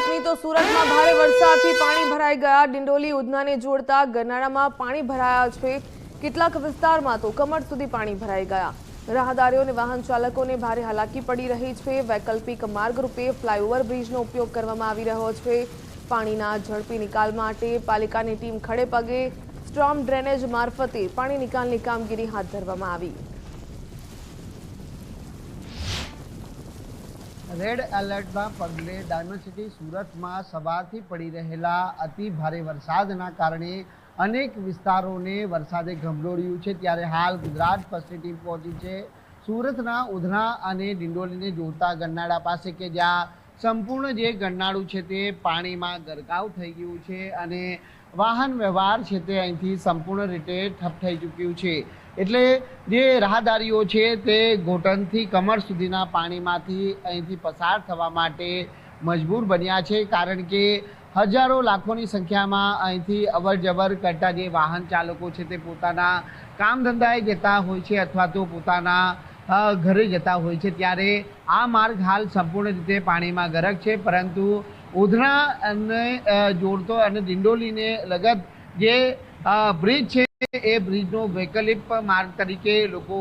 સુરતની તો સુરતમાં ભારે વરસાદથી પાણી ભરાઈ ગયા। ડિંડોલી ઉધનાને જોડતા ગરનાળામાં પાણી ભરાયા છે। કેટલાક વિસ્તારમાં તો કમર સુધી પાણી ભરાઈ ગયા। રાહદારીઓ અને વાહન ચાલકોને ભારે હાલાકી પડી રહી છે। વૈકલ્પિક માર્ગ રૂપે ફ્લાયઓવર બ્રિજનો ઉપયોગ કરવામાં આવી રહ્યો છે। પાણીના ઝડપી નિકાલ માટે પાલિકાની ટીમ ખડે પગે સ્ટ્રોમ ડ્રેનેજ મારફતે પાણી નિકાલની કામગીરી હાથ ધરવામાં આવી। રેડ એલર્ટના પગલે ડાયમંડ સિટી સુરતમાં સવારથી પડી રહેલા અતિ ભારે વરસાદના કારણે અનેક વિસ્તારોને વરસાદે ગમરોળ્યું છે। ત્યારે હાલ ગુજરાત ફર્સ્ટની ટીમ પહોંચી છે સુરતના ઉધના અને ડિંડોલીને જોડતા ગરનાળા પાસે કે જ્યાં સંપૂર્ણ જે ગરનાળું છે તે પાણીમાં ગરકાવ થઈ ગયું છે અને વાહન વ્યવહાર છે તે અહીંથી સંપૂર્ણ રીતે ઠપ થઈ ચૂક્યું છે। એટલે જે રાહદારીઓ છે તે ઘોટણથી કમર સુધીના પાણીમાંથી અહીંથી પસાર થવા માટે મજબૂર બન્યા છે, કારણ કે હજારો લાખોની સંખ્યામાં અહીંથી અવર જવર કરતા જે વાહન ચાલકો છે તે પોતાના કામ ધંધાએ જતા હોય છે અથવા તો પોતાના ઘરે જતા હોય છે। ત્યારે આ માર્ગ હાલ સંપૂર્ણ રીતે પાણીમાં ગરક છે, પરંતુ ઉધના અને જોડતો અને ડિંડોલીને લગત જે બ્રિજ છે એ બ્રિજનો વૈકલ્પિક માર્ગ તરીકે લોકો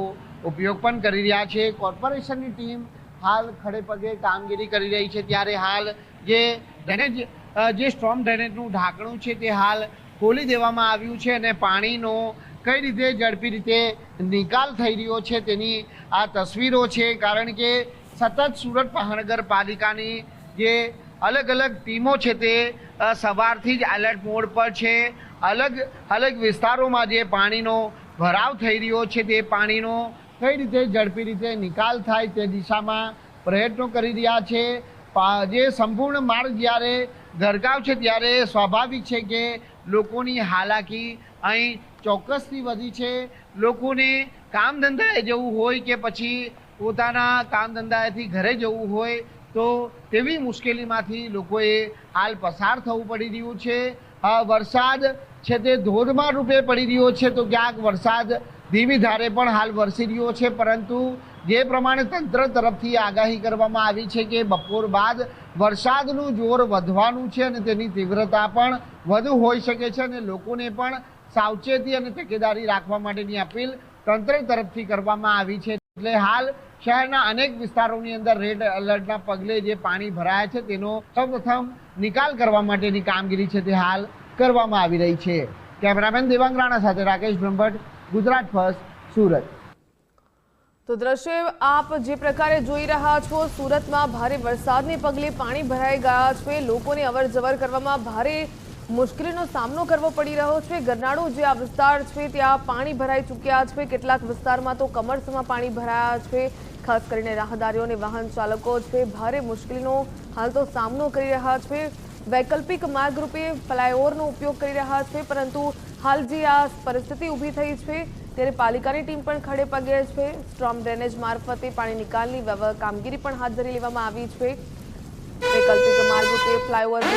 ઉપયોગ પણ કરી રહ્યા છે। કોર્પોરેશનની ટીમ હાલ ખડે પગે કામગીરી કરી રહી છે। ત્યારે હાલ જે ડ્રેનેજ જે સ્ટ્રોમ ડ્રેનેજનું ઢાંકણું છે તે હાલ ખોલી દેવામાં આવ્યું છે અને પાણીનો કઈ રીતે ઝડપી રીતે નિકાલ થઈ રહ્યો છે તેની આ તસવીરો છે, કારણ કે સતત સુરત મહાનગરપાલિકાની જે અલગ અલગ ટીમો છે તે સવારથી જ એલર્ટ મોડ પર છે। અલગ અલગ વિસ્તારોમાં જે પાણીનો ભરાવ થઈ રહ્યો છે તે પાણીનો કઈ રીતે ઝડપી રીતે નિકાલ થાય તે દિશામાં પ્રયત્નો કરી રહ્યા છે। જે સંપૂર્ણ માર્ગ જ્યારે ગરકાવ છે ત્યારે સ્વાભાવિક છે કે લોકોની હાલાકી અહીં ચોક્કસથી વધી છે। લોકોને કામ ધંધાએ જવું હોય કે પછી પોતાના કામ ધંધાએથી ઘરે જવું હોય તો તેવી મુશ્કેલીમાંથી લોકોએ હાલ પસાર થવું પડી રહ્યું છે। વરસાદ છે તે ધોધમાર રૂપે પડી રહ્યો છે, તો ક્યાંક વરસાદ ધીમી ધારે પણ હાલ વરસી રહ્યો છે, પરંતુ જે પ્રમાણે તંત્ર તરફથી આગાહી કરવામાં આવી છે કે બપોર બાદ વરસાદનું જોર વધવાનું છે અને તેની તીવ્રતા પણ વધુ હોઈ શકે છે અને લોકોને પણ સાવચેતી અને તકેદારી રાખવા માટેની અપીલ તંત્ર તરફથી કરવામાં આવી છે। એટલે હાલ શહેરના અનેક વિસ્તારોની અંદર રેડ એલર્ટના પગલે જે પાણી ભરાયા છે તેનો સૌપ્રથમ નિકાલ કરવા માટેની કામગીરી છે તે હાલ કરવામાં આવી રહી છે। કેમેરામેન દેવાંગ રાણા સાથે રાકેશ બ્રહ્મભટ્ટ, ગુજરાત ફર્સ્ટ, સુરત। તો દ્રશ્ય આપ જે પ્રકારે જોઈ રહ્યા છો, સુરતમાં ભારે વરસાદને પગલે પાણી ભરાઈ ગયા છે। લોકોને અવર જવર કરવામાં ભારે મુશ્કેલીનો સામનો કરવો પડી રહ્યો છે। ગરનાળું જે આ વિસ્તાર છે ત્યાં પાણી ભરાઈ ચૂક્યા છે। કેટલાક વિસ્તારમાં તો કમરસમાં પાણી ભરાયા છે। ખાસ કરીને રાહદારીઓ અને વાહન ચાલકો છે ભારે મુશ્કેલીનો હાલ તો સામનો કરી રહ્યા છે। વૈકલ્પિક માર્ગ રૂપે ફ્લાયઓવરનો ઉપયોગ કરી રહ્યા છે, પરંતુ હાલ જે આ પરિસ્થિતિ ઊભી થઈ છે ત્યારે પાલિકાની ટીમ પણ ખડે પગે છે। સ્ટ્રોમ ડ્રેનેજ મારફતે પાણી નિકાલની કામગીરી પણ હાથ ધરી લેવામાં આવી છે। વૈકલ્પિક માર્ગ રૂપે ફ્લાયઓવર